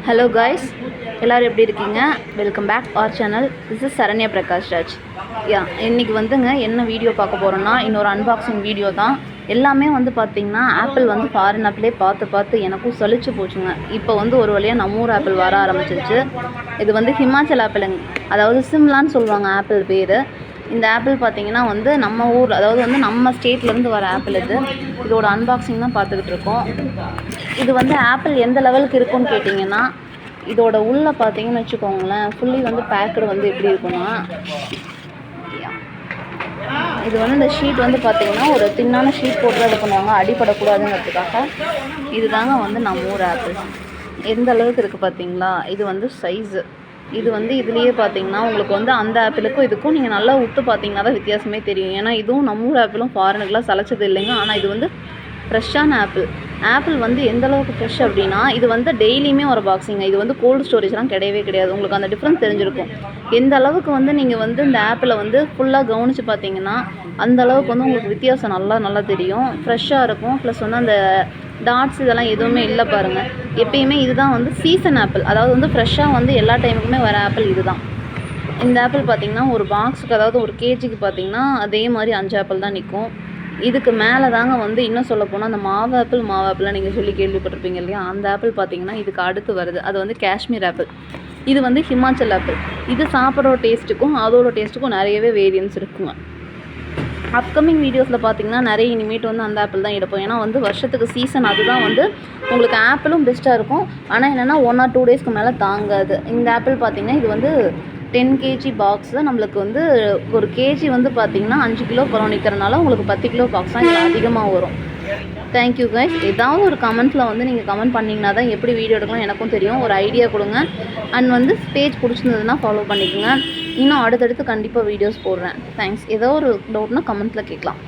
Hello guys, எல்லோரும் எப்படி இருக்கீங்க? Welcome back our channel. This is Saranya Prakash Raj. இன்றைக்கி வந்துங்க என்ன வீடியோ பார்க்க போகிறோன்னா, இன்னொரு அன்பாக்சிங் வீடியோ தான். எல்லாமே வந்து பார்த்திங்கன்னா ஆப்பிள் வந்து ஃபாரின் ஆப்பிளே பார்த்து எனக்கும் சலிச்சு போச்சுங்க. இப்போ வந்து ஒரு வழியாக நம்ம ஊர் ஆப்பிள் வர ஆரம்பிச்சிருச்சு. இது வந்து ஹிமாச்சல் ஆப்பிளுங்க, அதாவது சிம்லான்னு சொல்லுவாங்க ஆப்பிள் பேர். இந்த ஆப்பிள் பார்த்திங்கன்னா வந்து நம்ம ஊர், அதாவது வந்து நம்ம ஸ்டேட்லேருந்து வர ஆப்பிள் இது. இதோட அன்பாக்சிங் தான் பார்த்துக்கிட்டு இருக்கோம். இது வந்து ஆப்பிள் எந்த லெவலுக்கு இருக்குன்னு கேட்டிங்கன்னா, இதோட உள்ளே பார்த்தீங்கன்னு வச்சுக்கோங்களேன், ஃபுல்லி வந்து பேக்கடு வந்து எப்படி இருக்குன்னா, இது வந்து இந்த ஷீட் வந்து பார்த்திங்கன்னா ஒரு தின்னான ஷீட் போட்டு இது பண்ணுவாங்க, அடிப்படக்கூடாதுங்கிறதுக்காக. இது தாங்க வந்து நம்ம ஊர் ஆப்பிள். எந்த அளவுக்கு இருக்குது பார்த்தீங்களா? இது வந்து சைஸு. இது வந்து இதுலேயே பார்த்தீங்கன்னா உங்களுக்கு வந்து அந்த ஆப்பிளுக்கும் இதுக்கும் நீங்கள் நல்லா விட்டு பார்த்தீங்கன்னா தான் வித்தியாசமே தெரியும். ஏன்னா இதுவும் நம்ம ஊர் ஆப்பிளும் ஃபாரினுக்குலாம் சளைச்சது இல்லைங்க. ஆனால் இது வந்து ஃப்ரெஷ்ஷான ஆப்பிள் வந்து எந்த அளவுக்கு ஃப்ரெஷ் அப்படின்னா, இது வந்து டெய்லியுமே ஒரு பாக்ஸிங்க. இது வந்து கோல்டு ஸ்டோரேஜ்லாம் கிடையவே கிடையாது. உங்களுக்கு அந்த டிஃப்ரென்ஸ் தெரிஞ்சிருக்கும். எந்த அளவுக்கு வந்து நீங்கள் வந்து இந்த ஆப்பிளை வந்து ஃபுல்லாக கவனித்து பார்த்தீங்கன்னா, அந்த அளவுக்கு வந்து உங்களுக்கு வித்தியாசம் நல்லா தெரியும். ஃப்ரெஷ்ஷாக இருக்கும். ப்ளஸ் வந்து அந்த டாட்ஸ் இதெல்லாம் எதுவுமே இல்லை பாருங்கள். எப்பயுமே இதுதான் வந்து சீசன் ஆப்பிள், அதாவது வந்து ஃப்ரெஷ்ஷாக வந்து எல்லா டைமுக்குமே வர ஆப்பிள் இது தான். இந்த ஆப்பிள் பார்த்திங்கன்னா ஒரு பாக்ஸுக்கு, அதாவது ஒரு கேஜிக்கு பார்த்திங்கன்னா அதே மாதிரி 5 ஆப்பிள் தான் நிற்கும். இதுக்கு மேலே தாங்க வந்து இன்னும் சொல்லப்போனால் அந்த மாவு ஆப்பிள்லாம் நீங்கள் சொல்லி கேள்விப்பட்டிருப்பீங்க இல்லையா? அந்த ஆப்பிள் பார்த்திங்கன்னா இதுக்கு அடுத்து வருது. அது வந்து காஷ்மீர் ஆப்பிள். இது வந்து ஹிமாச்சல் ஆப்பிள். இது சாப்பிட்ற டேஸ்ட்டுக்கும் அதோட டேஸ்ட்டுக்கும் நிறையவே வேரியன்ஸ் இருக்குங்க. அப்கமிங் வீடியோஸில் பார்த்திங்கன்னா நிறைய இனிமேட்டு வந்து அந்த ஆப்பிள் தான் எடுப்போம். ஏன்னா வந்து வருஷத்துக்கு சீசன் அதுதான் வந்து உங்களுக்கு ஆப்பிளும் பெஸ்ட்டாக இருக்கும். ஆனால் என்னென்னா 1 or 2 டேஸ்க்கு மேலே தாங்காது. இந்த ஆப்பிள் பார்த்திங்கன்னா இது வந்து 10 kg பாக்ஸு. நம்மளுக்கு வந்து ஒரு கேஜி வந்து பார்த்திங்கன்னா 5 கிலோ பழம் நிற்கிறனால உங்களுக்கு 10 கிலோ பாக்ஸ் தான் இதில் அதிகமாக வரும். Thank you guys. ஏதாவது ஒரு கமெண்ட்டில் வந்து நீங்கள் கமெண்ட் பண்ணிங்கன்னா தான் எப்படி வீடியோ எடுக்கலாம் எனக்கும் தெரியும். ஒரு ஐடியா கொடுங்க. அண்ட் வந்து பேஜ் பிடிச்சிருந்ததுன்னா ஃபாலோ பண்ணிக்கோங்க. இன்னும் அடுத்தடுத்து கண்டிப்பாக வீடியோஸ் போடுறேன். தேங்க்ஸ். ஏதோ ஒரு டவுட்னா கமெண்ட்டில் கேட்கலாம்.